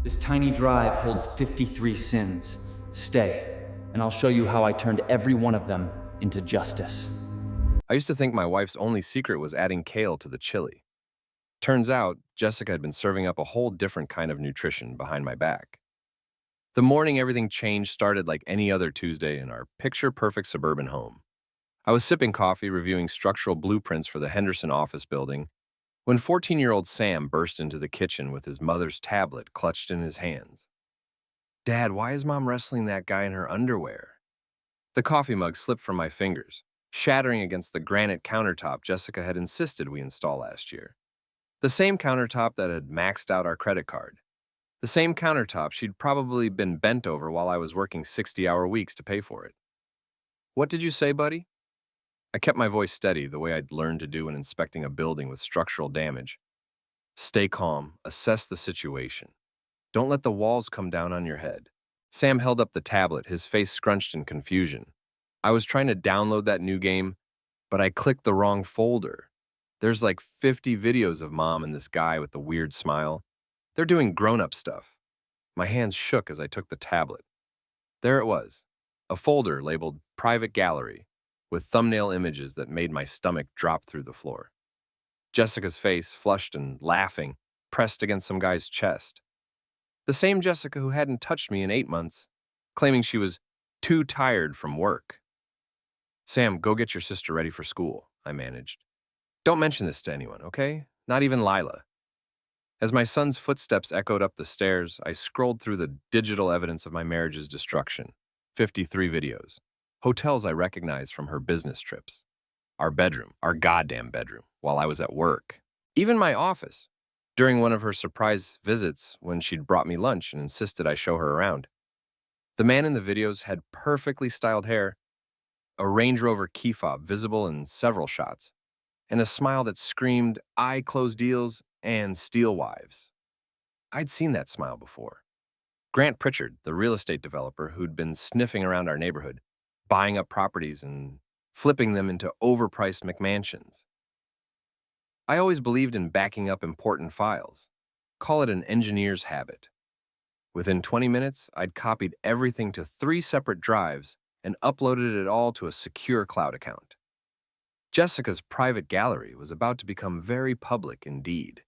This tiny drive holds 53 sins. Stay, and I'll show you how I turned every one of them into justice. I used to think my wife's only secret was adding kale to the chili. Turns out, Jessica had been serving up a whole different kind of nutrition behind my back. The morning everything changed started like any other Tuesday in our picture-perfect suburban home. I was sipping coffee, reviewing structural blueprints for the Henderson office building, when 14-year-old Sam burst into the kitchen with his mother's tablet clutched in his hands. "Dad, why is Mom wrestling that guy in her underwear?" The coffee mug slipped from my fingers, shattering against the granite countertop Jessica had insisted we install last year. The same countertop that had maxed out our credit card. The same countertop she'd probably been bent over while I was working 60-hour weeks to pay for it. "What did you say, buddy?" I kept my voice steady, the way I'd learned to do when inspecting a building with structural damage. "Stay calm, assess the situation. Don't let the walls come down on your head." Sam held up the tablet, his face scrunched in confusion. I was trying to download that new game, but I clicked the wrong folder. There's like 50 videos of Mom and this guy with the weird smile. They're doing grown-up stuff. My hands shook as I took the tablet. There it was, a folder labeled Private Gallery, with thumbnail images that made my stomach drop through the floor. Jessica's face, flushed and laughing, pressed against some guy's chest. The same Jessica who hadn't touched me in 8 months, claiming she was too tired from work. "Sam, go get your sister ready for school," I managed. "Don't mention this to anyone, okay? Not even Lila." As my son's footsteps echoed up the stairs, I scrolled through the digital evidence of my marriage's destruction. 53 videos. Hotels I recognized from her business trips. Our bedroom, our goddamn bedroom, while I was at work. Even my office. During one of her surprise visits when she'd brought me lunch and insisted I show her around. The man in the videos had perfectly styled hair, a Range Rover key fob visible in several shots, and a smile that screamed, "I close deals and steal wives." I'd seen that smile before. Grant Pritchard, the real estate developer who'd been sniffing around our neighborhood, buying up properties and flipping them into overpriced McMansions. I always believed in backing up important files. Call it an engineer's habit. Within 20 minutes, I'd copied everything to 3 separate drives and uploaded it all to a secure cloud account. Jessica's private gallery was about to become very public indeed.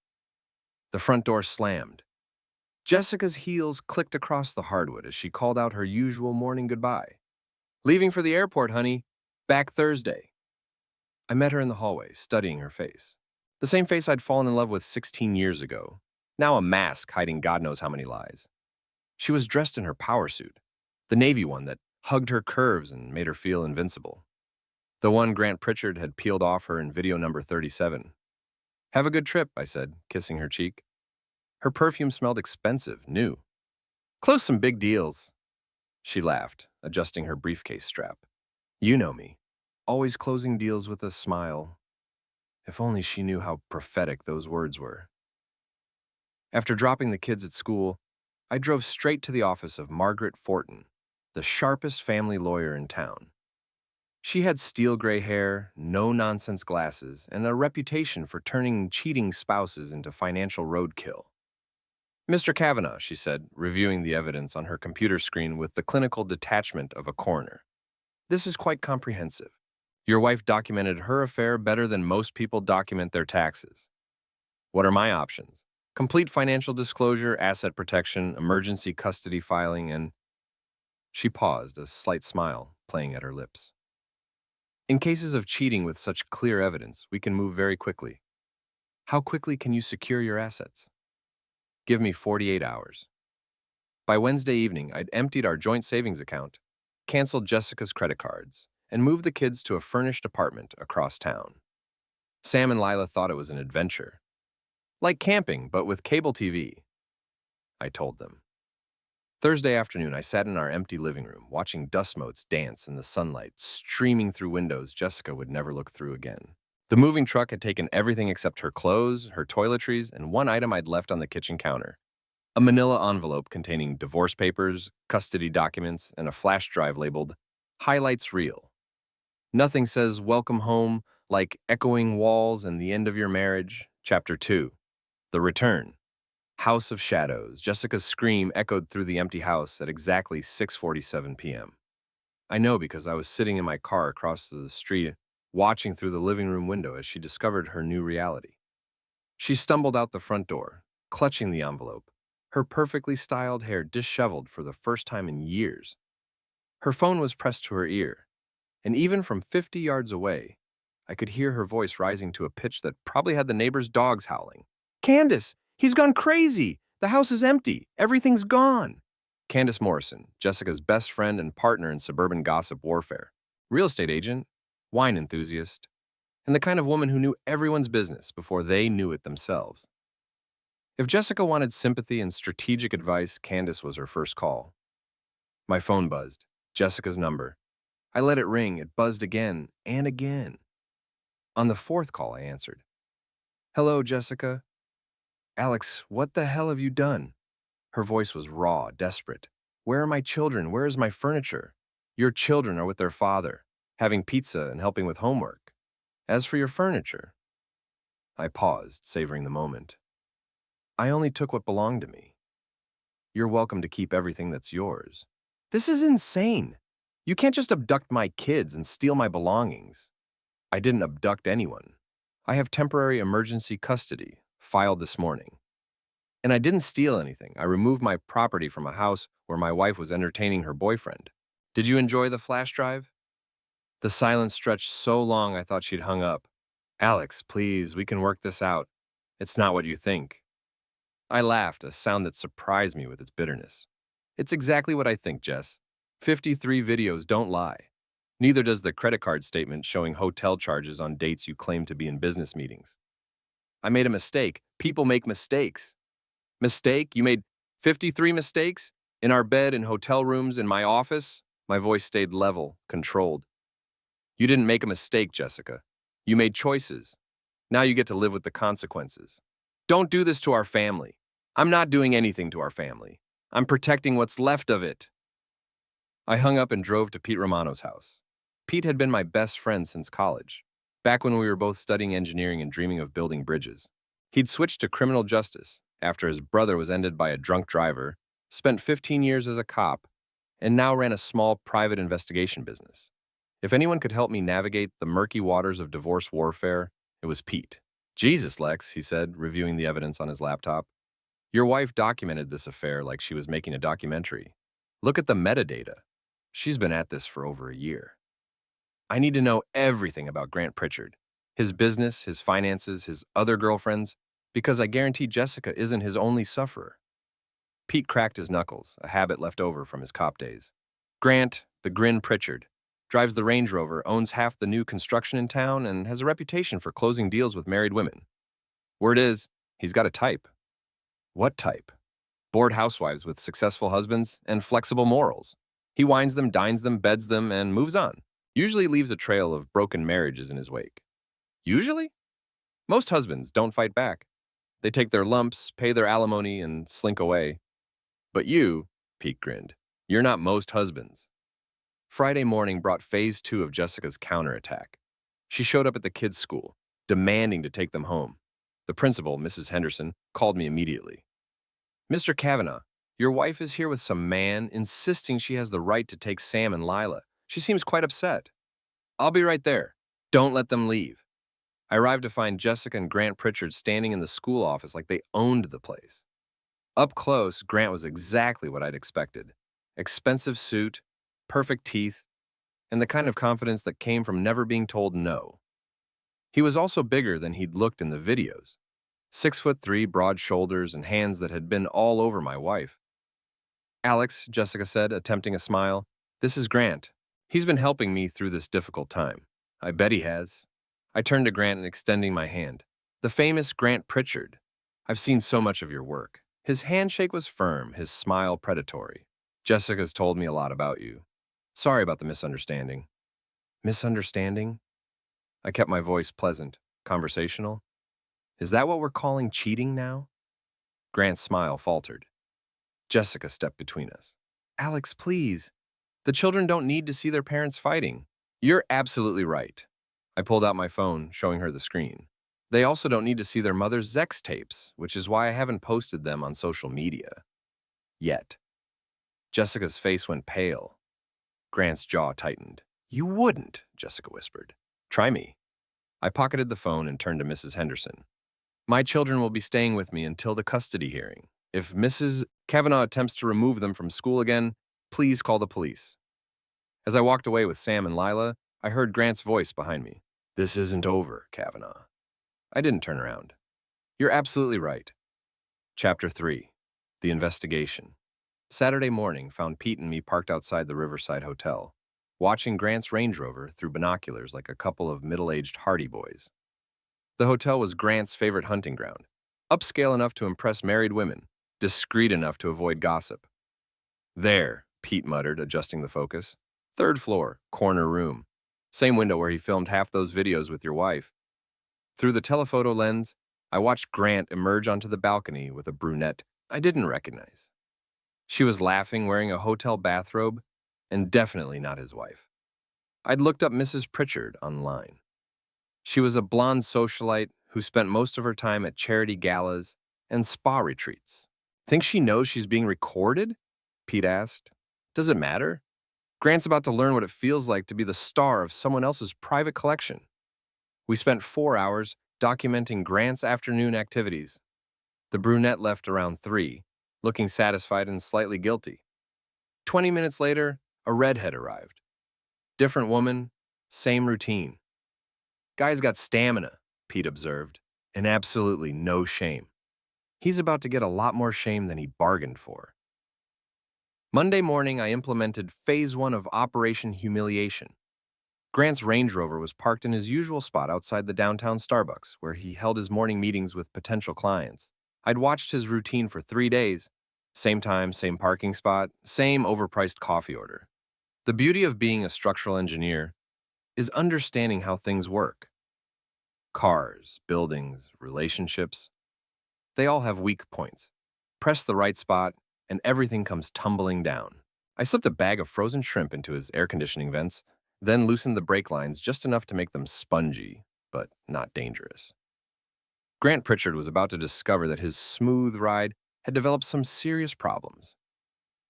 The front door slammed. Jessica's heels clicked across the hardwood as she called out her usual morning goodbye. "Leaving for the airport, honey. Back Thursday." I met her in the hallway, studying her face. The same face I'd fallen in love with 16 years ago, now a mask hiding God knows how many lies. She was dressed in her power suit, the navy one that hugged her curves and made her feel invincible. The one Grant Pritchard had peeled off her in video number 37. "Have a good trip," I said, kissing her cheek. Her perfume smelled expensive, new. "Close some big deals." She laughed, adjusting her briefcase strap. "You know me, always closing deals with a smile." If only she knew how prophetic those words were. After dropping the kids at school, I drove straight to the office of Margaret Fortin, the sharpest family lawyer in town. She had steel gray hair, no-nonsense glasses, and a reputation for turning cheating spouses into financial roadkill. "Mr. Kavanaugh," she said, reviewing the evidence on her computer screen with the clinical detachment of a coroner. "This is quite comprehensive. Your wife documented her affair better than most people document their taxes. What are my options? Complete financial disclosure, asset protection, emergency custody filing, and..." She paused, a slight smile playing at her lips. "In cases of cheating with such clear evidence, we can move very quickly. How quickly can you secure your assets?" "Give me 48 hours. By Wednesday evening, I'd emptied our joint savings account, canceled Jessica's credit cards, and moved the kids to a furnished apartment across town. Sam and Lila thought it was an adventure. "Like camping, but with cable TV," I told them. Thursday afternoon, I sat in our empty living room, watching dust motes dance in the sunlight, streaming through windows Jessica would never look through again. The moving truck had taken everything except her clothes, her toiletries, and one item I'd left on the kitchen counter. A manila envelope containing divorce papers, custody documents, and a flash drive labeled "Highlights Reel." Nothing says "Welcome Home" like "Echoing Walls and the End of Your Marriage," Chapter 2, The Return. House of Shadows. Jessica's scream echoed through the empty house at exactly 6:47 p.m. I know because I was sitting in my car across the street, watching through the living room window as she discovered her new reality. She stumbled out the front door, clutching the envelope, her perfectly styled hair disheveled for the first time in years. Her phone was pressed to her ear, and even from 50 yards away, I could hear her voice rising to a pitch that probably had the neighbor's dogs howling. "Candace, he's gone crazy! The house is empty! Everything's gone!" Candace Morrison, Jessica's best friend and partner in suburban gossip warfare, real estate agent, wine enthusiast, and the kind of woman who knew everyone's business before they knew it themselves. If Jessica wanted sympathy and strategic advice, Candace was her first call. My phone buzzed. Jessica's number. I let it ring. It buzzed again and again. On the fourth call, I answered. "Hello, Jessica." "Alex, what the hell have you done?" Her voice was raw, desperate. "Where are my children? Where is my furniture? Your children are with their father, having pizza and helping with homework. As for your furniture..." I paused, savoring the moment. "I only took what belonged to me. You're welcome to keep everything that's yours." "This is insane. You can't just abduct my kids and steal my belongings." "I didn't abduct anyone. I have temporary emergency custody, filed this morning. And I didn't steal anything. I removed my property from a house where my wife was entertaining her boyfriend. Did you enjoy the flash drive?" The silence stretched so long I thought she'd hung up. "Alex, please, we can work this out. It's not what you think." I laughed, a sound that surprised me with its bitterness. "It's exactly what I think, Jess. 53 videos don't lie. Neither does the credit card statement showing hotel charges on dates you claim to be in business meetings. I made a mistake. People make mistakes." "Mistake? You made 53 mistakes? In our bed, in hotel rooms, in my office?" My voice stayed level, controlled. "You didn't make a mistake, Jessica. You made choices. Now you get to live with the consequences. Don't do this to our family. I'm not doing anything to our family. I'm protecting what's left of it." I hung up and drove to Pete Romano's house. Pete had been my best friend since college, back when we were both studying engineering and dreaming of building bridges. He'd switched to criminal justice after his brother was ended by a drunk driver, spent 15 years as a cop, and now ran a small private investigation business. If anyone could help me navigate the murky waters of divorce warfare, it was Pete. "Jesus, Lex," he said, reviewing the evidence on his laptop. "Your wife documented this affair like she was making a documentary. Look at the metadata. She's been at this for over a year. I need to know everything about Grant Pritchard, his business, his finances, his other girlfriends, because I guarantee Jessica isn't his only sufferer." Pete cracked his knuckles, a habit left over from his cop days. "Grant, the Grin Pritchard, drives the Range Rover, owns half the new construction in town, and has a reputation for closing deals with married women. Word is, he's got a type." "What type?" "Bored housewives with successful husbands and flexible morals. He wines them, dines them, beds them, and moves on. Usually leaves a trail of broken marriages in his wake." "Usually?" "Most husbands don't fight back. They take their lumps, pay their alimony, and slink away. But you," Pete grinned, "you're not most husbands." Friday morning brought phase 2 of Jessica's counterattack. She showed up at the kids' school, demanding to take them home. The principal, Mrs. Henderson, called me immediately. "Mr. Kavanaugh, your wife is here with some man insisting she has the right to take Sam and Lila. She seems quite upset." "I'll be right there. Don't let them leave." I arrived to find Jessica and Grant Pritchard standing in the school office like they owned the place. Up close, Grant was exactly what I'd expected. Expensive suit, perfect teeth, and the kind of confidence that came from never being told no. He was also bigger than he'd looked in the videos. 6'3", broad shoulders, and hands that had been all over my wife. "Alex," Jessica said, attempting a smile, "this is Grant. He's been helping me through this difficult time." "I bet he has." I turned to Grant and extending my hand. "The famous Grant Pritchard. I've seen so much of your work." His handshake was firm, his smile predatory. "Jessica's told me a lot about you. Sorry about the misunderstanding." "Misunderstanding?" I kept my voice pleasant, conversational. "Is that what we're calling cheating now?" Grant's smile faltered. Jessica stepped between us. "Alex, please. The children don't need to see their parents fighting." "You're absolutely right." I pulled out my phone, showing her the screen. They also don't need to see their mother's sex tapes, which is why I haven't posted them on social media. Yet. Jessica's face went pale. Grant's jaw tightened. You wouldn't, Jessica whispered. Try me. I pocketed the phone and turned to Mrs. Henderson. My children will be staying with me until the custody hearing. If Mrs. Kavanaugh attempts to remove them from school again, please call the police. As I walked away with Sam and Lila, I heard Grant's voice behind me. This isn't over, Kavanaugh. I didn't turn around. You're absolutely right. Chapter 3. The Investigation. Saturday morning found Pete and me parked outside the Riverside Hotel, watching Grant's Range Rover through binoculars like a couple of middle-aged Hardy Boys. The hotel was Grant's favorite hunting ground, upscale enough to impress married women, discreet enough to avoid gossip. There, Pete muttered, adjusting the focus. Third floor, corner room. Same window where he filmed half those videos with your wife. Through the telephoto lens, I watched Grant emerge onto the balcony with a brunette I didn't recognize. She was laughing, wearing a hotel bathrobe, and definitely not his wife. I'd looked up Mrs. Pritchard online. She was a blonde socialite who spent most of her time at charity galas and spa retreats. Think she knows she's being recorded? Pete asked. Does it matter? Grant's about to learn what it feels like to be the star of someone else's private collection. We spent 4 hours documenting Grant's afternoon activities. The brunette left around 3, looking satisfied and slightly guilty. 20 minutes later, a redhead arrived. Different woman, same routine. Guy's got stamina, Pete observed, and absolutely no shame. He's about to get a lot more shame than he bargained for. Monday morning, I implemented Phase 1 of Operation Humiliation. Grant's Range Rover was parked in his usual spot outside the downtown Starbucks, where he held his morning meetings with potential clients. I'd watched his routine for 3 days. Same time, same parking spot, same overpriced coffee order. The beauty of being a structural engineer is understanding how things work. Cars, buildings, relationships, they all have weak points. Press the right spot, and everything comes tumbling down. I slipped a bag of frozen shrimp into his air conditioning vents, then loosened the brake lines just enough to make them spongy, but not dangerous. Grant Pritchard was about to discover that his smooth ride had developed some serious problems.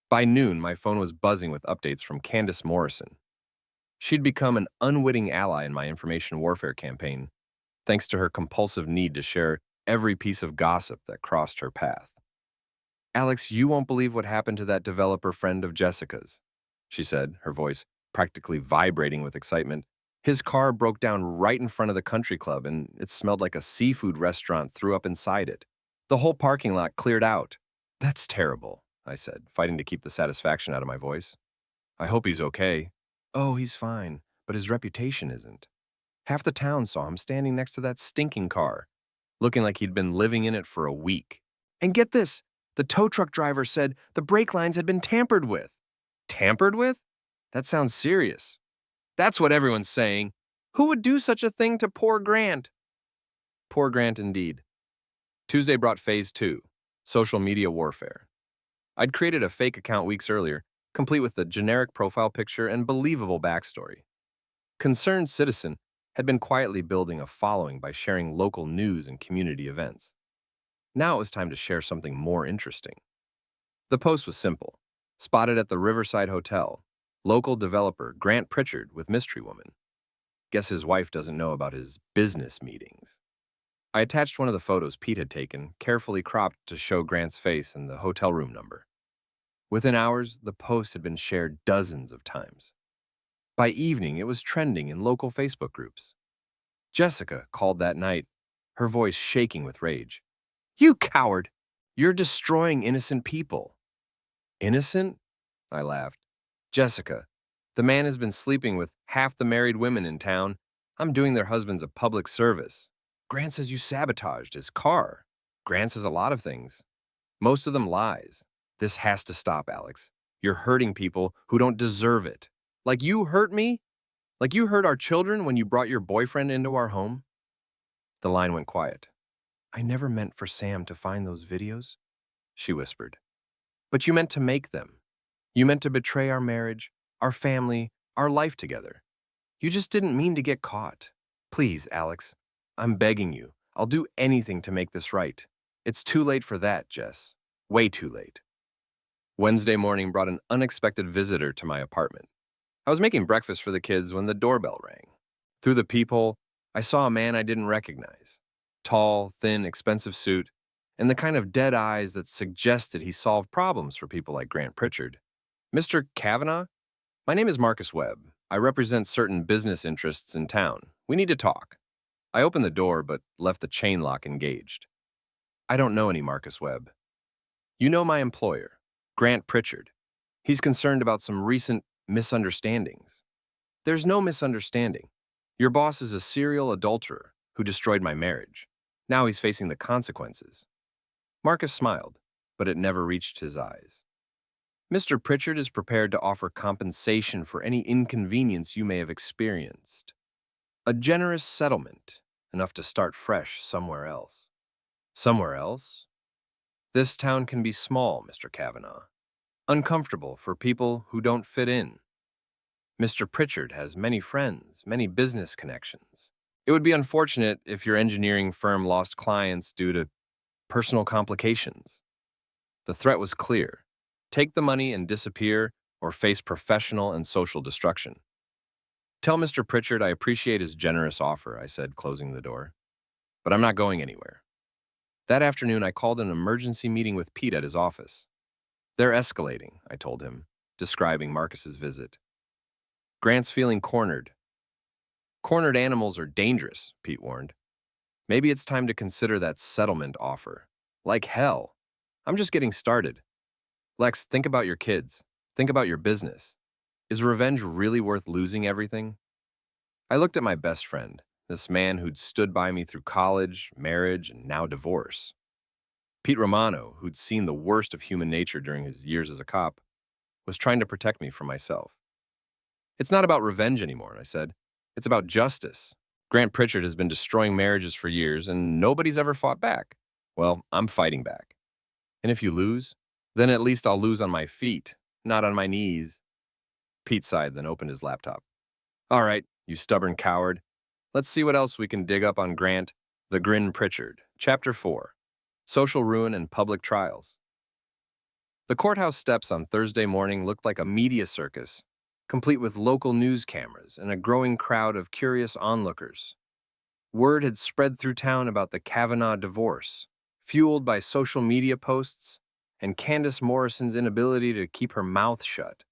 By noon, my phone was buzzing with updates from Candace Morrison. She'd become an unwitting ally in my information warfare campaign, thanks to her compulsive need to share every piece of gossip that crossed her path. Alex, you won't believe what happened to that developer friend of Jessica's, she said, her voice practically vibrating with excitement. His car broke down right in front of the country club, and it smelled like a seafood restaurant threw up inside it. The whole parking lot cleared out. That's terrible, I said, fighting to keep the satisfaction out of my voice. I hope he's okay. Oh, he's fine, but his reputation isn't. Half the town saw him standing next to that stinking car, looking like he'd been living in it for a week. And get this, the tow truck driver said the brake lines had been tampered with. Tampered with? That sounds serious. That's what everyone's saying. Who would do such a thing to poor Grant? Poor Grant indeed. Tuesday brought Phase 2, social media warfare. I'd created a fake account weeks earlier, complete with the generic profile picture and believable backstory. Concerned Citizen had been quietly building a following by sharing local news and community events. Now it was time to share something more interesting. The post was simple. Spotted at the Riverside Hotel, local developer Grant Pritchard with mystery woman. Guess his wife doesn't know about his business meetings. I attached one of the photos Pete had taken, carefully cropped to show Grant's face and the hotel room number. Within hours, the post had been shared dozens of times. By evening, it was trending in local Facebook groups. Jessica called that night, her voice shaking with rage. You coward! You're destroying innocent people. Innocent? I laughed. Jessica, the man has been sleeping with half the married women in town. I'm doing their husbands a public service. Grant says you sabotaged his car. Grant says a lot of things. Most of them lies. This has to stop, Alex. You're hurting people who don't deserve it. Like you hurt me? Like you hurt our children when you brought your boyfriend into our home? The line went quiet. I never meant for Sam to find those videos, she whispered. But you meant to make them. You meant to betray our marriage, our family, our life together. You just didn't mean to get caught. Please, Alex, I'm begging you. I'll do anything to make this right. It's too late for that, Jess. Way too late. Wednesday morning brought an unexpected visitor to my apartment. I was making breakfast for the kids when the doorbell rang. Through the peephole, I saw a man I didn't recognize. Tall, thin, expensive suit, and the kind of dead eyes that suggested he solved problems for people like Grant Pritchard. Mr. Kavanaugh? My name is Marcus Webb. I represent certain business interests in town. We need to talk. I opened the door but left the chain lock engaged. I don't know any Marcus Webb. You know my employer, Grant Pritchard. He's concerned about some recent misunderstandings. There's no misunderstanding. Your boss is a serial adulterer who destroyed my marriage. Now he's facing the consequences. Marcus smiled, but it never reached his eyes. Mr. Pritchard is prepared to offer compensation for any inconvenience you may have experienced. A generous settlement, enough to start fresh somewhere else. Somewhere else? This town can be small, Mr. Kavanaugh. Uncomfortable for people who don't fit in. Mr. Pritchard has many friends, many business connections. It would be unfortunate if your engineering firm lost clients due to personal complications. The threat was clear. Take the money and disappear, or face professional and social destruction. Tell Mr. Pritchard I appreciate his generous offer, I said, closing the door. But I'm not going anywhere. That afternoon, I called an emergency meeting with Pete at his office. They're escalating, I told him, describing Marcus's visit. Grant's feeling cornered. Cornered animals are dangerous, Pete warned. Maybe it's time to consider that settlement offer. Like hell. I'm just getting started. Lex, think about your kids. Think about your business. Is revenge really worth losing everything? I looked at my best friend, this man who'd stood by me through college, marriage, and now divorce. Pete Romano, who'd seen the worst of human nature during his years as a cop, was trying to protect me from myself. It's not about revenge anymore, I said. It's about justice. Grant Pritchard has been destroying marriages for years, and nobody's ever fought back. Well, I'm fighting back. And if you lose, then at least I'll lose on my feet, not on my knees. Pete sighed, then opened his laptop. All right, you stubborn coward. Let's see what else we can dig up on Grant, the Grin Pritchard. Chapter 4. Social Ruin and Public Trials. The courthouse steps on Thursday morning looked like a media circus, complete with local news cameras and a growing crowd of curious onlookers. Word had spread through town about the Kavanaugh divorce, fueled by social media posts and Candace Morrison's inability to keep her mouth shut.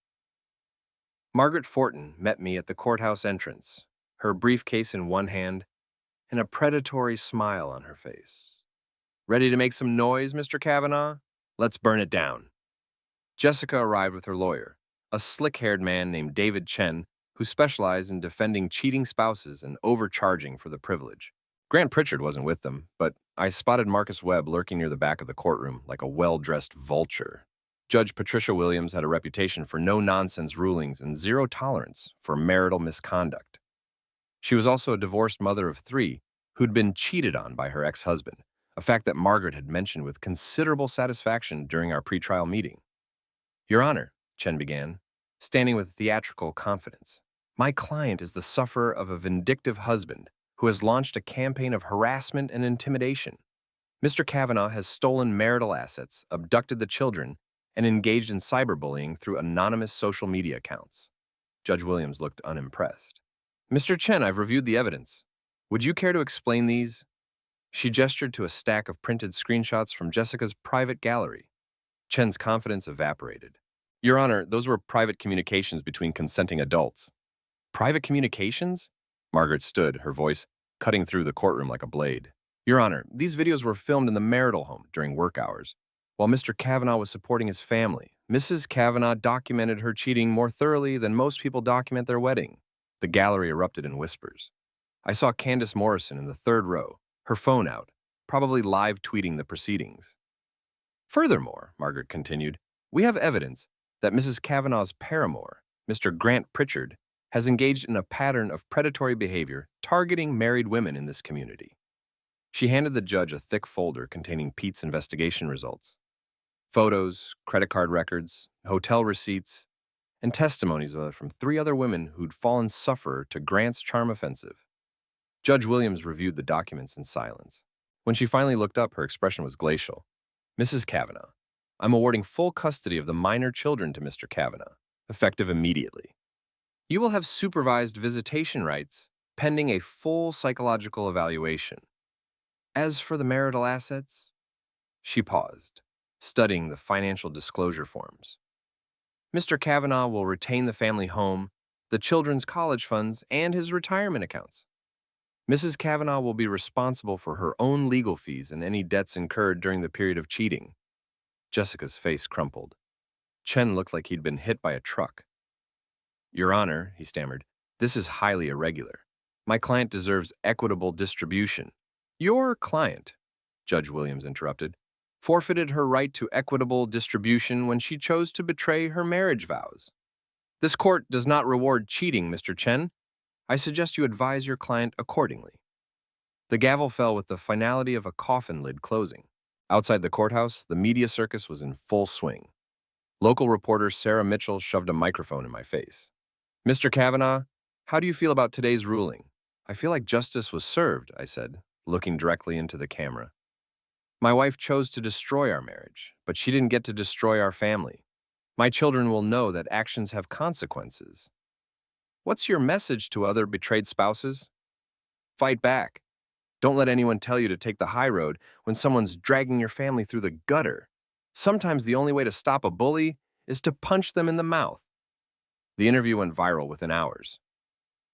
Margaret Fortin met me at the courthouse entrance, her briefcase in one hand and a predatory smile on her face. Ready to make some noise, Mr. Kavanaugh? Let's burn it down. Jessica arrived with her lawyer, a slick-haired man named David Chen, who specialized in defending cheating spouses and overcharging for the privilege. Grant Pritchard wasn't with them, but I spotted Marcus Webb lurking near the back of the courtroom like a well-dressed vulture. Judge Patricia Williams had a reputation for no-nonsense rulings and zero tolerance for marital misconduct. She was also a divorced mother of 3 who'd been cheated on by her ex-husband, a fact that Margaret had mentioned with considerable satisfaction during our pretrial meeting. Your Honor, Chen began, standing with theatrical confidence, my client is the sufferer of a vindictive husband who has launched a campaign of harassment and intimidation. Mr. Kavanaugh has stolen marital assets, abducted the children, and engaged in cyberbullying through anonymous social media accounts. Judge Williams looked unimpressed. Mr. Chen, I've reviewed the evidence. Would you care to explain these? She gestured to a stack of printed screenshots from Jessica's private gallery. Chen's confidence evaporated. Your Honor, those were private communications between consenting adults. Private communications? Margaret stood, her voice cutting through the courtroom like a blade. Your Honor, these videos were filmed in the marital home during work hours. While Mr. Kavanaugh was supporting his family, Mrs. Kavanaugh documented her cheating more thoroughly than most people document their wedding. The gallery erupted in whispers. I saw Candace Morrison in the 3rd row, her phone out, probably live tweeting the proceedings. Furthermore, Margaret continued, we have evidence that Mrs. Kavanaugh's paramour, Mr. Grant Pritchard, has engaged in a pattern of predatory behavior targeting married women in this community. She handed the judge a thick folder containing Pete's investigation results. Photos, credit card records, hotel receipts, and testimonies from 3 other women who'd fallen sufferer to Grant's charm offensive. Judge Williams reviewed the documents in silence. When she finally looked up, her expression was glacial. Mrs. Kavanaugh, I'm awarding full custody of the minor children to Mr. Kavanaugh, effective immediately. You will have supervised visitation rights, pending a full psychological evaluation. As for the marital assets, she paused, studying the financial disclosure forms. Mr. Kavanaugh will retain the family home, the children's college funds, and his retirement accounts. Mrs. Kavanaugh will be responsible for her own legal fees and any debts incurred during the period of cheating. Jessica's face crumpled. Chen looked like he'd been hit by a truck. Your Honor, he stammered, this is highly irregular. My client deserves equitable distribution. Your client, Judge Williams interrupted, forfeited her right to equitable distribution when she chose to betray her marriage vows. This court does not reward cheating, Mr. Chen. I suggest you advise your client accordingly. The gavel fell with the finality of a coffin lid closing. Outside the courthouse, the media circus was in full swing. Local reporter Sarah Mitchell shoved a microphone in my face. Mr. Kavanaugh, how do you feel about today's ruling? I feel like justice was served, I said, looking directly into the camera. My wife chose to destroy our marriage, but she didn't get to destroy our family. My children will know that actions have consequences. What's your message to other betrayed spouses? Fight back. Don't let anyone tell you to take the high road when someone's dragging your family through the gutter. Sometimes the only way to stop a bully is to punch them in the mouth. The interview went viral within hours.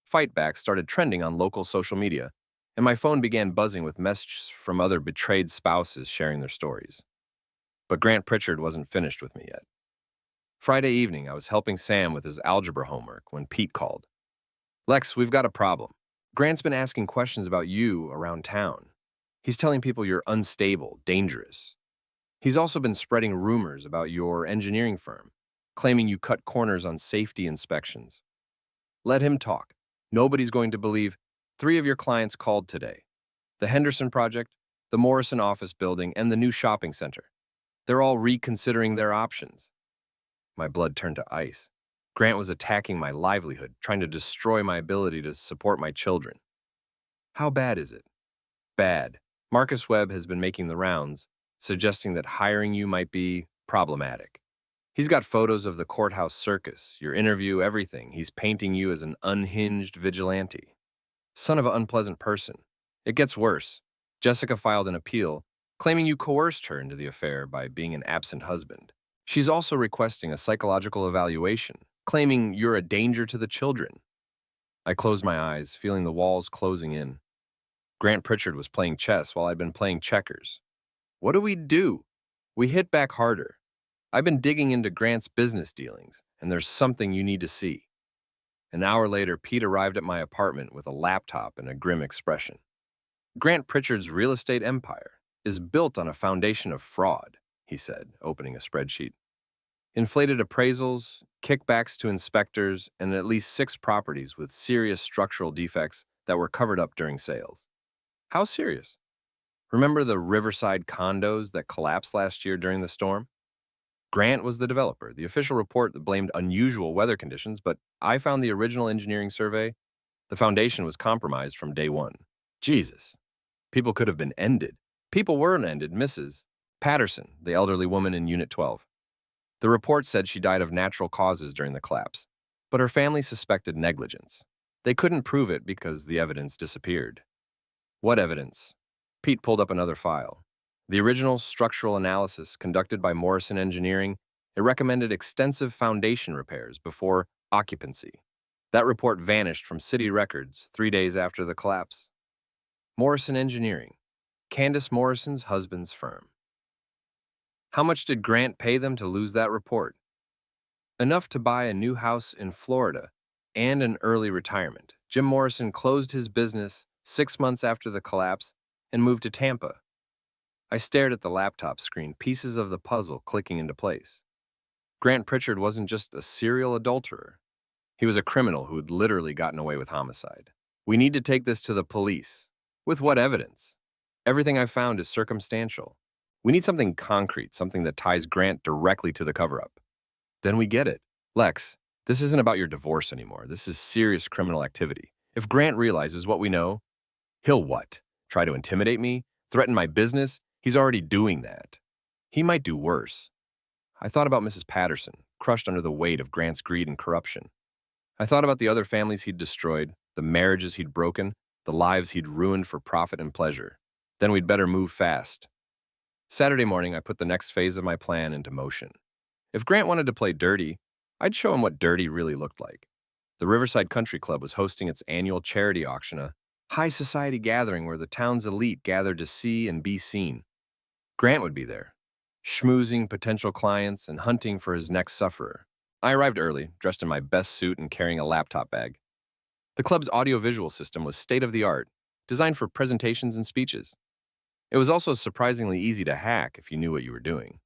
Fight back started trending on local social media, and my phone began buzzing with messages from other betrayed spouses sharing their stories. But Grant Pritchard wasn't finished with me yet. Friday evening, I was helping Sam with his algebra homework when Pete called. Lex, we've got a problem. Grant's been asking questions about you around town. He's telling people you're unstable, dangerous. He's also been spreading rumors about your engineering firm, claiming you cut corners on safety inspections. Let him talk. Nobody's going to believe 3 of your clients called today. The Henderson Project, the Morrison office building, and the new shopping center. They're all reconsidering their options. My blood turned to ice. Grant was attacking my livelihood, trying to destroy my ability to support my children. How bad is it? Bad. Marcus Webb has been making the rounds, suggesting that hiring you might be problematic. He's got photos of the courthouse circus, your interview, everything. He's painting you as an unhinged vigilante. Son of an unpleasant person. It gets worse. Jessica filed an appeal, claiming you coerced her into the affair by being an absent husband. She's also requesting a psychological evaluation, claiming you're a danger to the children. I closed my eyes, feeling the walls closing in. Grant Pritchard was playing chess while I'd been playing checkers. What do? We hit back harder. I've been digging into Grant's business dealings, and there's something you need to see. An hour later, Pete arrived at my apartment with a laptop and a grim expression. Grant Pritchard's real estate empire is built on a foundation of fraud, he said, opening a spreadsheet. Inflated appraisals, kickbacks to inspectors, and at least 6 properties with serious structural defects that were covered up during sales. How serious? Remember the Riverside condos that collapsed last year during the storm? Grant was the developer, the official report that blamed unusual weather conditions, but I found the original engineering survey. The foundation was compromised from day one. Jesus. People could have been ended. People weren't ended, Mrs. Patterson, the elderly woman in Unit 12. The report said she died of natural causes during the collapse, but her family suspected negligence. They couldn't prove it because the evidence disappeared. What evidence? Pete pulled up another file. The original structural analysis conducted by Morrison Engineering, it recommended extensive foundation repairs before occupancy. That report vanished from city records 3 days after the collapse. Morrison Engineering, Candace Morrison's husband's firm. How much did Grant pay them to lose that report? Enough to buy a new house in Florida and an early retirement. Jim Morrison closed his business 6 months after the collapse and moved to Tampa. I stared at the laptop screen, pieces of the puzzle clicking into place. Grant Pritchard wasn't just a serial adulterer. He was a criminal who had literally gotten away with homicide. We need to take this to the police. With what evidence? Everything I've found is circumstantial. We need something concrete, something that ties Grant directly to the cover-up. Then we get it. Lex, this isn't about your divorce anymore. This is serious criminal activity. If Grant realizes what we know, he'll what? Try to intimidate me? Threaten my business? He's already doing that. He might do worse. I thought about Mrs. Patterson, crushed under the weight of Grant's greed and corruption. I thought about the other families he'd destroyed, the marriages he'd broken, the lives he'd ruined for profit and pleasure. Then we'd better move fast. Saturday morning, I put the next phase of my plan into motion. If Grant wanted to play dirty, I'd show him what dirty really looked like. The Riverside Country Club was hosting its annual charity auction, a high society gathering where the town's elite gathered to see and be seen. Grant would be there, schmoozing potential clients and hunting for his next sufferer. I arrived early, dressed in my best suit and carrying a laptop bag. The club's audiovisual system was state-of-the-art, designed for presentations and speeches. It was also surprisingly easy to hack if you knew what you were doing.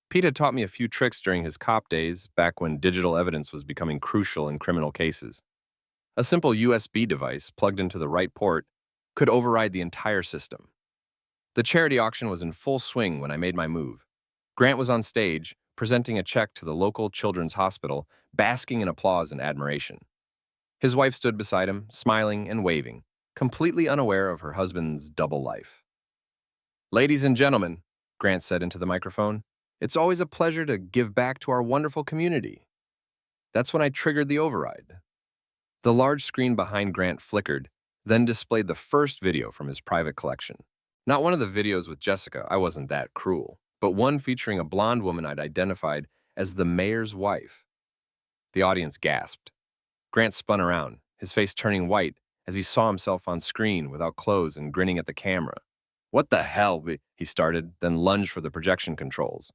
Pete had taught me a few tricks during his cop days, back when digital evidence was becoming crucial in criminal cases. A simple USB device plugged into the right port could override the entire system. The charity auction was in full swing when I made my move. Grant was on stage, presenting a check to the local children's hospital, basking in applause and admiration. His wife stood beside him, smiling and waving, completely unaware of her husband's double life. "Ladies and gentlemen," Grant said into the microphone, "it's always a pleasure to give back to our wonderful community." That's when I triggered the override. The large screen behind Grant flickered, then displayed the first video from his private collection. Not one of the videos with Jessica, I wasn't that cruel, but one featuring a blonde woman I'd identified as the mayor's wife. The audience gasped. Grant spun around, his face turning white as he saw himself on screen without clothes and grinning at the camera. "What the hell?" he started, then lunged for the projection controls.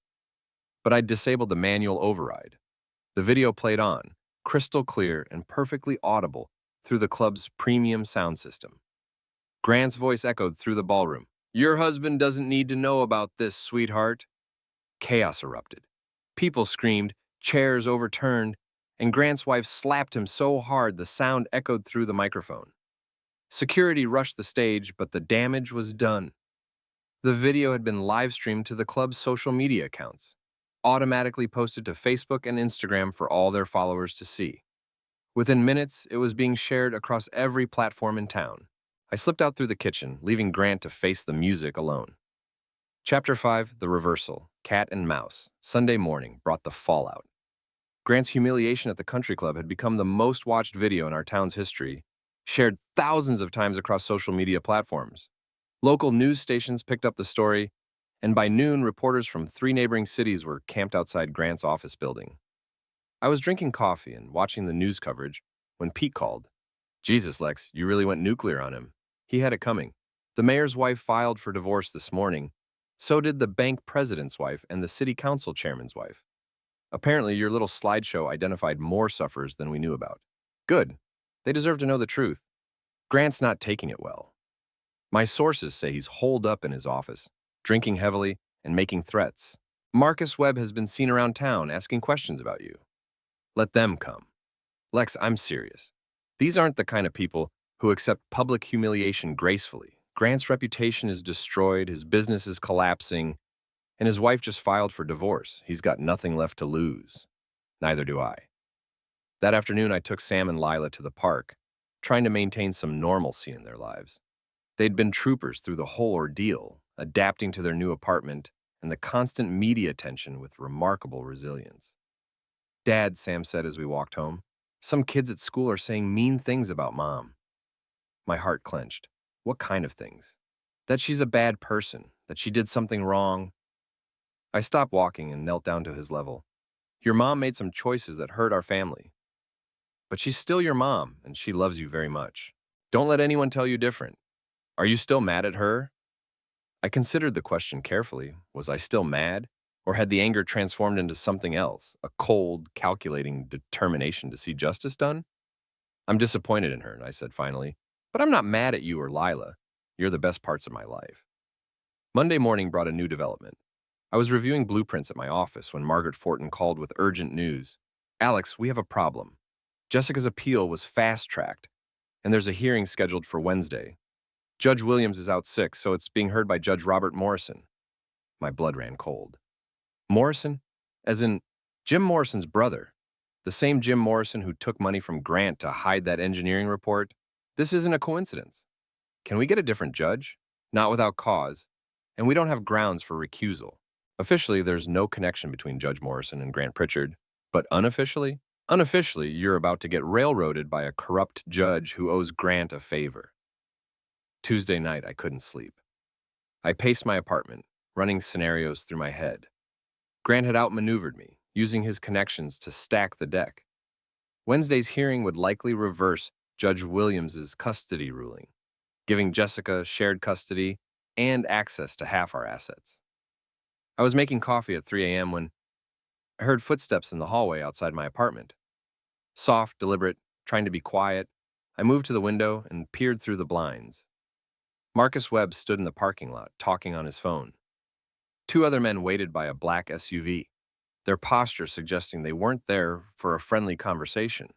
But I'd disabled the manual override. The video played on, crystal clear and perfectly audible through the club's premium sound system. Grant's voice echoed through the ballroom. "Your husband doesn't need to know about this, sweetheart." Chaos erupted. People screamed, chairs overturned, and Grant's wife slapped him so hard the sound echoed through the microphone. Security rushed the stage, but the damage was done. The video had been live-streamed to the club's social media accounts, automatically posted to Facebook and Instagram for all their followers to see. Within minutes, it was being shared across every platform in town. I slipped out through the kitchen, leaving Grant to face the music alone. Chapter 5, The Reversal, Cat and Mouse, Sunday morning brought the fallout. Grant's humiliation at the country club had become the most watched video in our town's history, shared thousands of times across social media platforms. Local news stations picked up the story, and by noon, reporters from 3 neighboring cities were camped outside Grant's office building. I was drinking coffee and watching the news coverage when Pete called. "Jesus, Lex, you really went nuclear on him." He had it coming. The mayor's wife filed for divorce this morning. So did the bank president's wife and the city council chairman's wife. Apparently, your little slideshow identified more sufferers than we knew about. Good. They deserve to know the truth. Grant's not taking it well. My sources say he's holed up in his office, drinking heavily and making threats. Marcus Webb has been seen around town asking questions about you. Let them come. Lex, I'm serious. These aren't the kind of people who accept public humiliation gracefully. Grant's reputation is destroyed, his business is collapsing, and his wife just filed for divorce. He's got nothing left to lose. Neither do I. That afternoon, I took Sam and Lila to the park, trying to maintain some normalcy in their lives. They'd been troopers through the whole ordeal, adapting to their new apartment and the constant media attention with remarkable resilience. "Dad," Sam said as we walked home, "some kids at school are saying mean things about Mom." My heart clenched. What kind of things? That she's a bad person, that she did something wrong. I stopped walking and knelt down to his level. "Your mom made some choices that hurt our family. But she's still your mom, and she loves you very much. Don't let anyone tell you different. Are you still mad at her?" I considered the question carefully. Was I still mad? Or had the anger transformed into something else, a cold, calculating determination to see justice done? "I'm disappointed in her," I said finally. "But I'm not mad at you or Lila. You're the best parts of my life." Monday morning brought a new development. I was reviewing blueprints at my office when Margaret Fortin called with urgent news. "Alex, we have a problem. Jessica's appeal was fast-tracked, and there's a hearing scheduled for Wednesday. Judge Williams is out sick, so it's being heard by Judge Robert Morrison." My blood ran cold. Morrison? As in Jim Morrison's brother. The same Jim Morrison who took money from Grant to hide that engineering report? This isn't a coincidence. Can we get a different judge? not without cause, and we don't have grounds for recusal. Officially, there's no connection between Judge Morrison and Grant Pritchard, but unofficially, you're about to get railroaded by a corrupt judge who owes Grant a favor. Tuesday night, I couldn't sleep. I paced my apartment, running scenarios through my head. Grant had outmaneuvered me, using his connections to stack the deck. Wednesday's hearing would likely reverse Judge Williams's custody ruling, giving Jessica shared custody and access to half our assets. I was making coffee at 3 a.m. when I heard footsteps in the hallway outside my apartment. Soft, deliberate, trying to be quiet, I moved to the window and peered through the blinds. Marcus Webb stood in the parking lot, talking on his phone. Two other men waited by a black SUV, their posture suggesting they weren't there for a friendly conversation.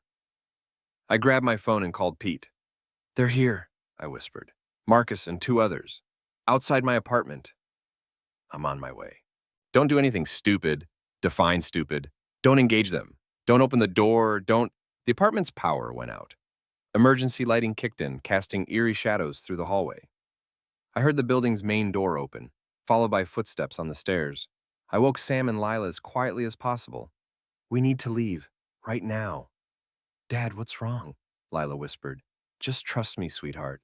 I grabbed my phone and called Pete. "They're here," I whispered. "Marcus and two others. Outside my apartment." "I'm on my way." "Don't do anything stupid. Define stupid. Don't engage them. Don't open the door. Don't..." The apartment's power went out. Emergency lighting kicked in, casting eerie shadows through the hallway. I heard the building's main door open, followed by footsteps on the stairs. I woke Sam and Lila as quietly as possible. "We need to leave. Right now." "Dad, what's wrong?" Lila whispered. "Just trust me, sweetheart."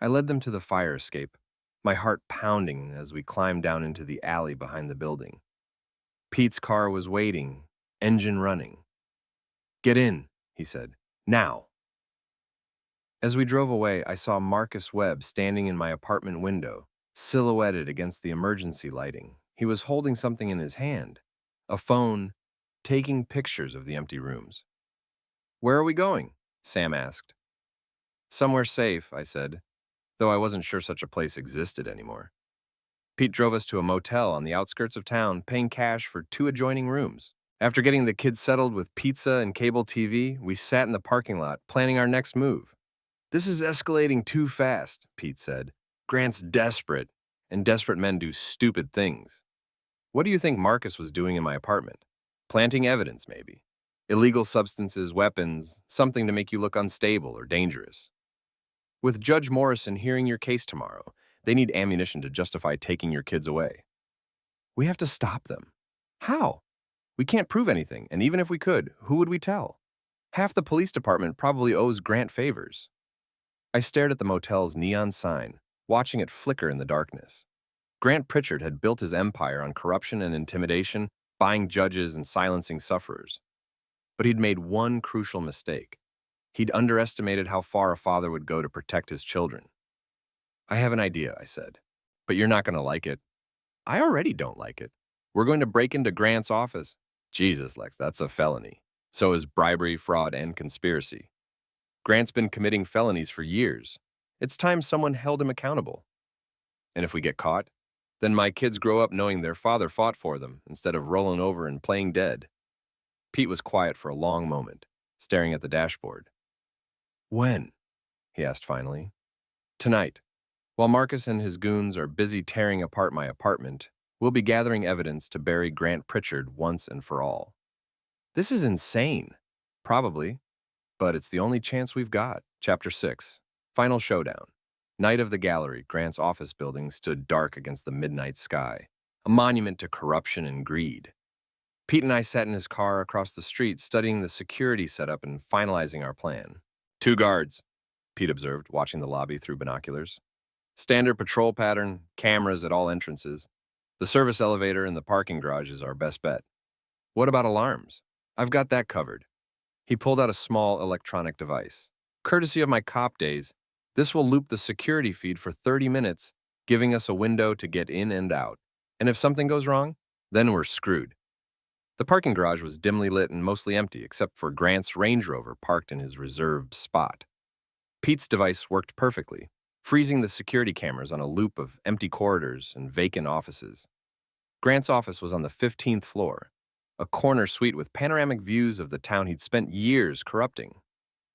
I led them to the fire escape, my heart pounding as we climbed down into the alley behind the building. Pete's car was waiting, engine running. "Get in," he said. "Now." As we drove away, I saw Marcus Webb standing in my apartment window, silhouetted against the emergency lighting. He was holding something in his hand, a phone, taking pictures of the empty rooms. "Where are we going?" Sam asked. "Somewhere safe," I said, though I wasn't sure such a place existed anymore. Pete drove us to a motel on the outskirts of town, paying cash for 2 adjoining rooms. After getting the kids settled with pizza and cable TV, we sat in the parking lot, planning our next move. "This is escalating too fast," Pete said. "Grant's desperate, and desperate men do stupid things." "What do you think Marcus was doing in my apartment?" "Planting evidence, maybe. Illegal substances, weapons, something to make you look unstable or dangerous. With Judge Morrison hearing your case tomorrow, they need ammunition to justify taking your kids away." "We have to stop them." "How? We can't prove anything, and even if we could, who would we tell? Half the police department probably owes Grant favors." I stared at the motel's neon sign, watching it flicker in the darkness. Grant Pritchard had built his empire on corruption and intimidation, buying judges and silencing sufferers. But he'd made one crucial mistake. He'd underestimated how far a father would go to protect his children. "I have an idea," I said, "but you're not going to like it." "I already don't like it. We're going to break into Grant's office." "Jesus, Lex, that's a felony. So is bribery, fraud, and conspiracy. Grant's been committing felonies for years. It's time someone held him accountable. And if we get caught, then my kids grow up knowing their father fought for them instead of rolling over and playing dead." Pete was quiet for a long moment, staring at the dashboard. "When?" he asked finally. "Tonight. While Marcus and his goons are busy tearing apart my apartment, we'll be gathering evidence to bury Grant Pritchard once and for all." "This is insane." "Probably, but it's the only chance we've got." Chapter 6. Final Showdown. Night of the gallery, Grant's office building stood dark against the midnight sky, a monument to corruption and greed. Pete and I sat in his car across the street, studying the security setup and finalizing our plan. 2 guards, Pete observed, watching the lobby through binoculars. "Standard patrol pattern, cameras at all entrances. The service elevator in the parking garage is our best bet." "What about alarms?" "I've got that covered." He pulled out a small electronic device. "Courtesy of my cop days, this will loop the security feed for 30 minutes, giving us a window to get in and out. And if something goes wrong, then we're screwed." The parking garage was dimly lit and mostly empty, except for Grant's Range Rover parked in his reserved spot. Pete's device worked perfectly, freezing the security cameras on a loop of empty corridors and vacant offices. Grant's office was on the 15th floor, a corner suite with panoramic views of the town he'd spent years corrupting.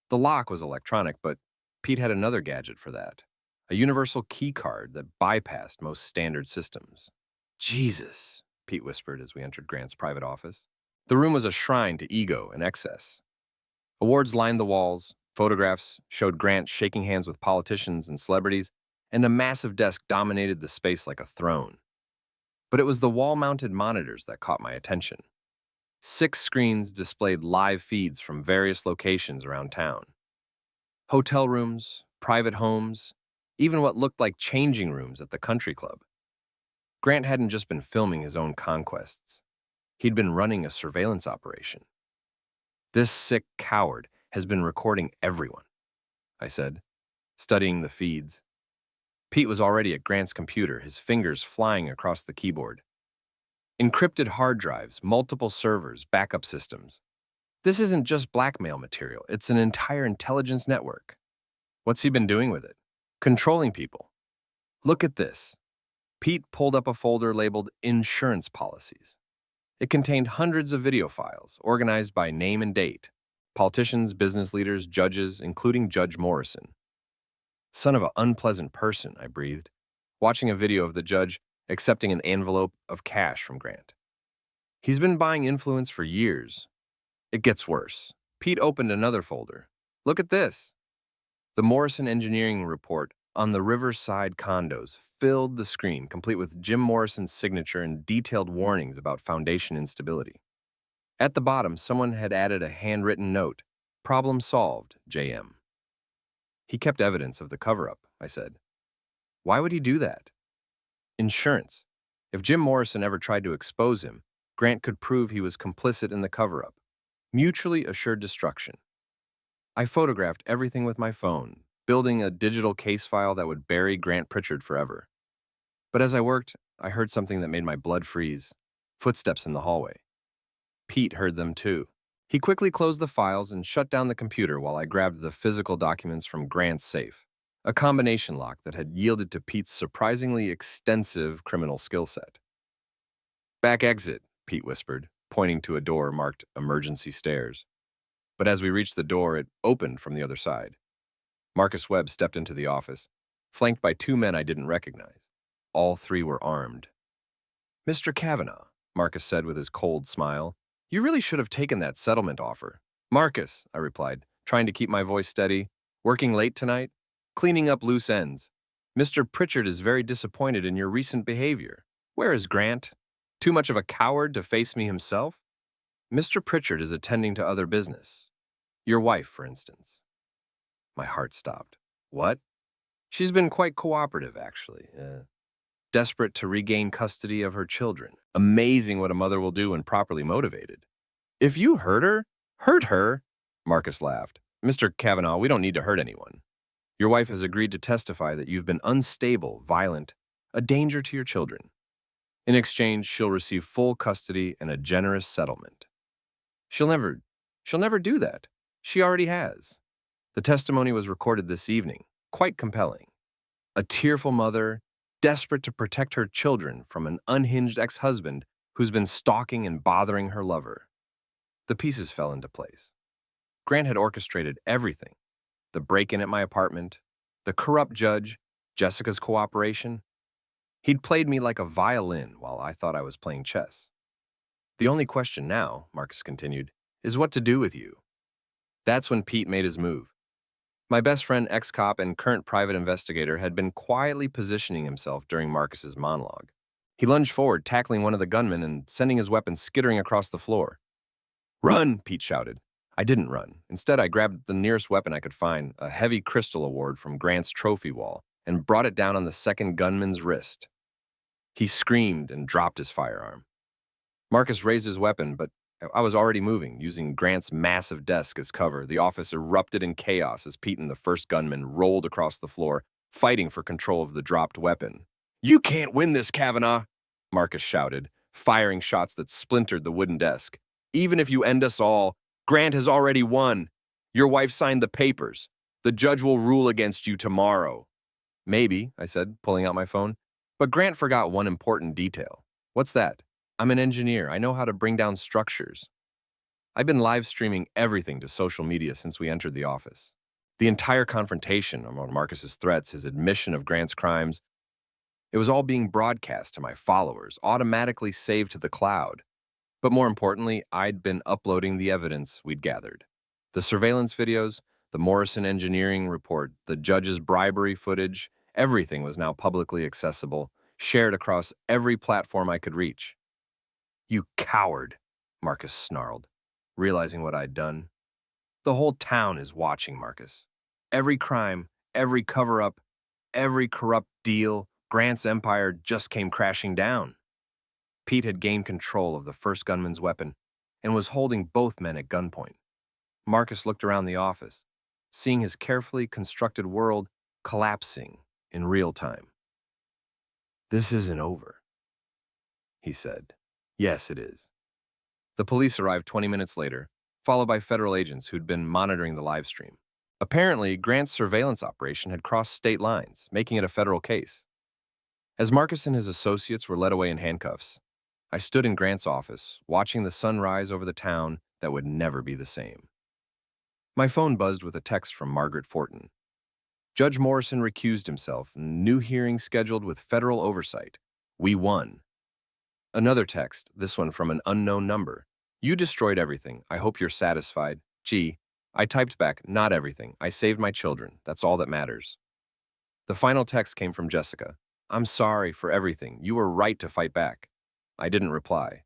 The lock was electronic, but Pete had another gadget for that, a universal key card that bypassed most standard systems. "Jesus," Pete whispered as we entered Grant's private office. The room was a shrine to ego and excess. Awards lined the walls, photographs showed Grant shaking hands with politicians and celebrities, and a massive desk dominated the space like a throne. But it was the wall-mounted monitors that caught my attention. 6 screens displayed live feeds from various locations around town. Hotel rooms, private homes, even what looked like changing rooms at the country club. Grant hadn't just been filming his own conquests. He'd been running a surveillance operation. This sick coward has been recording everyone, I said, studying the feeds. Pete was already at Grant's computer, his fingers flying across the keyboard. Encrypted hard drives, multiple servers, backup systems. This isn't just blackmail material, it's an entire intelligence network. What's he been doing with it? Controlling people. Look at this. Pete pulled up a folder labeled Insurance Policies. It contained hundreds of video files, organized by name and date. Politicians, business leaders, judges, including Judge Morrison. Son of an unpleasant person, I breathed, watching a video of the judge accepting an envelope of cash from Grant. He's been buying influence for years. It gets worse. Pete opened another folder. Look at this. The Morrison Engineering Report on the Riverside condos filled the screen, complete with Jim Morrison's signature and detailed warnings about foundation instability. At the bottom, someone had added a handwritten note. Problem solved, JM. He kept evidence of the cover-up, I said. Why would he do that? Insurance. If Jim Morrison ever tried to expose him, Grant could prove he was complicit in the cover-up. Mutually assured destruction. I photographed everything with my phone, building a digital case file that would bury Grant Pritchard forever. But as I worked, I heard something that made my blood freeze. Footsteps in the hallway. Pete heard them too. He quickly closed the files and shut down the computer while I grabbed the physical documents from Grant's safe, a combination lock that had yielded to Pete's surprisingly extensive criminal skill set. Back exit, Pete whispered, pointing to a door marked Emergency Stairs. But as we reached the door, it opened from the other side. Marcus Webb stepped into the office, flanked by 2 men I didn't recognize. All 3 were armed. Mr. Kavanaugh, Marcus said with his cold smile, you really should have taken that settlement offer. Marcus, I replied, trying to keep my voice steady. Working late tonight? Cleaning up loose ends. Mr. Pritchard is very disappointed in your recent behavior. Where is Grant? Too much of a coward to face me himself? Mr. Pritchard is attending to other business. Your wife, for instance. My heart stopped. What? She's been quite cooperative, actually. Desperate to regain custody of her children. Amazing what a mother will do when properly motivated. If you hurt her, Marcus laughed. Mr. Kavanaugh, we don't need to hurt anyone. Your wife has agreed to testify that you've been unstable, violent, a danger to your children. In exchange, she'll receive full custody and a generous settlement. She'll never do that. She already has. The testimony was recorded this evening, quite compelling. A tearful mother, desperate to protect her children from an unhinged ex-husband who's been stalking and bothering her lover. The pieces fell into place. Grant had orchestrated everything. The break-in at my apartment, the corrupt judge, Jessica's cooperation. He'd played me like a violin while I thought I was playing chess. The only question now, Marcus continued, is what to do with you. That's when Pete made his move. My best friend, ex-cop and current private investigator, had been quietly positioning himself during Marcus's monologue. He lunged forward, tackling one of the gunmen and sending his weapon skittering across the floor. Run, Pete shouted. I didn't run. Instead, I grabbed the nearest weapon I could find, a heavy crystal award from Grant's trophy wall, and brought it down on the second gunman's wrist. He screamed and dropped his firearm. Marcus raised his weapon, but I was already moving, using Grant's massive desk as cover. The office erupted in chaos as Pete and the first gunman rolled across the floor, fighting for control of the dropped weapon. You can't win this, Kavanaugh, Marcus shouted, firing shots that splintered the wooden desk. Even if you end us all, Grant has already won. Your wife signed the papers. The judge will rule against you tomorrow. Maybe, I said, pulling out my phone. But Grant forgot one important detail. What's that? I'm an engineer. I know how to bring down structures. I've been live streaming everything to social media since we entered the office. The entire confrontation around Marcus's threats, his admission of Grant's crimes, it was all being broadcast to my followers, automatically saved to the cloud. But more importantly, I'd been uploading the evidence we'd gathered. The surveillance videos, the Morrison Engineering Report, the judge's bribery footage, Everything was now publicly accessible, shared across every platform I could reach. "You coward," Marcus snarled, realizing what I'd done. "The whole town is watching, Marcus. Every crime, every cover-up, every corrupt deal, Grant's empire just came crashing down." Pete had gained control of the first gunman's weapon and was holding both men at gunpoint. Marcus looked around the office, seeing his carefully constructed world collapsing in real time. "This isn't over," he said. "Yes, it is." The police arrived 20 minutes later, followed by federal agents who'd been monitoring the live stream. Apparently, Grant's surveillance operation had crossed state lines, making it a federal case. As Marcus and his associates were led away in handcuffs, I stood in Grant's office, watching the sun rise over the town that would never be the same. My phone buzzed with a text from Margaret Fortin. "Judge Morrison recused himself. New hearing scheduled with federal oversight. We won." Another text, this one from an unknown number. "You destroyed everything. I hope you're satisfied. Gee." I typed back, "Not everything. I saved my children. That's all that matters." The final text came from Jessica. "I'm sorry for everything. You were right to fight back." I didn't reply.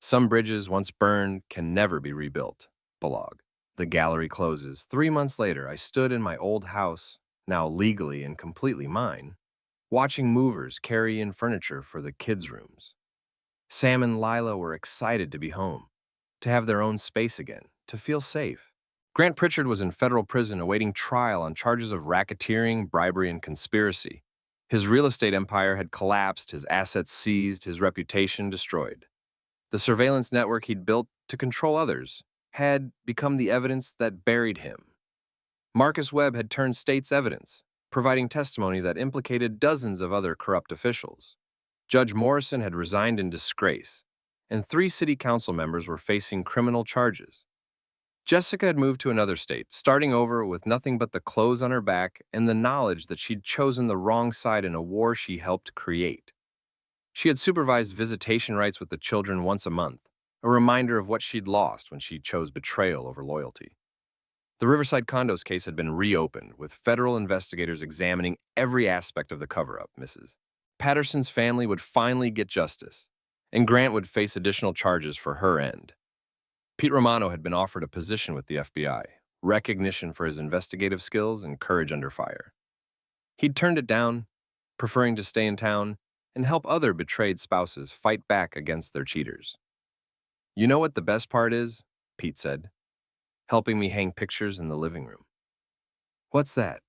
Some bridges once burned can never be rebuilt. Belog. The gallery closes. 3 months later, I stood in my old house, now legally and completely mine, watching movers carry in furniture for the kids' rooms. Sam and Lila were excited to be home, to have their own space again, to feel safe. Grant Pritchard was in federal prison awaiting trial on charges of racketeering, bribery, and conspiracy. His real estate empire had collapsed, his assets seized, his reputation destroyed. The surveillance network he'd built to control others had become the evidence that buried him. Marcus Webb had turned state's evidence, providing testimony that implicated dozens of other corrupt officials. Judge Morrison had resigned in disgrace, and 3 city council members were facing criminal charges. Jessica had moved to another state, starting over with nothing but the clothes on her back and the knowledge that she'd chosen the wrong side in a war she helped create. She had supervised visitation rights with the children once a month, a reminder of what she'd lost when she chose betrayal over loyalty. The Riverside Condos case had been reopened, with federal investigators examining every aspect of the cover-up, Mrs. Patterson's family would finally get justice, and Grant would face additional charges for her end. Pete Romano had been offered a position with the FBI, recognition for his investigative skills and courage under fire. He'd turned it down, preferring to stay in town and help other betrayed spouses fight back against their cheaters. "You know what the best part is?" Pete said, helping me hang pictures in the living room. "What's that?"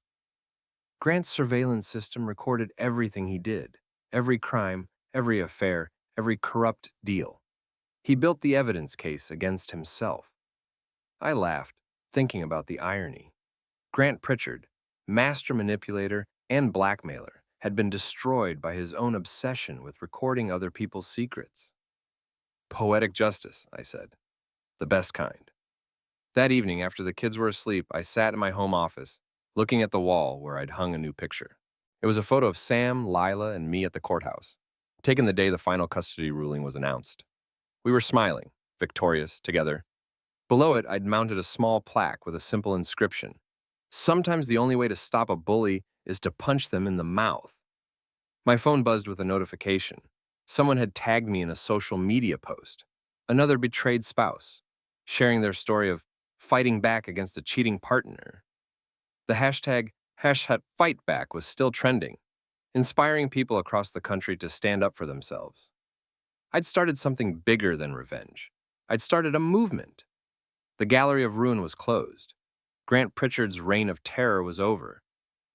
"Grant's surveillance system recorded everything he did, every crime, every affair, every corrupt deal. He built the evidence case against himself." I laughed, thinking about the irony. Grant Pritchard, master manipulator and blackmailer, had been destroyed by his own obsession with recording other people's secrets. "Poetic justice," I said. "The best kind." That evening, after the kids were asleep, I sat in my home office, looking at the wall where I'd hung a new picture. It was a photo of Sam, Lila, and me at the courthouse, taken the day the final custody ruling was announced. We were smiling, victorious, together. Below it, I'd mounted a small plaque with a simple inscription: "Sometimes the only way to stop a bully is to punch them in the mouth." My phone buzzed with a notification. Someone had tagged me in a social media post, another betrayed spouse, sharing their story of fighting back against a cheating partner. The hashtag #FightBack was still trending, inspiring people across the country to stand up for themselves. I'd started something bigger than revenge. I'd started a movement. The Gallery of Ruin was closed. Grant Pritchard's reign of terror was over,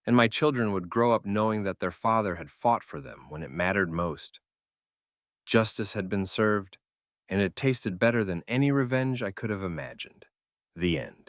and my children would grow up knowing that their father had fought for them when it mattered most. Justice had been served, and it tasted better than any revenge I could have imagined. The end.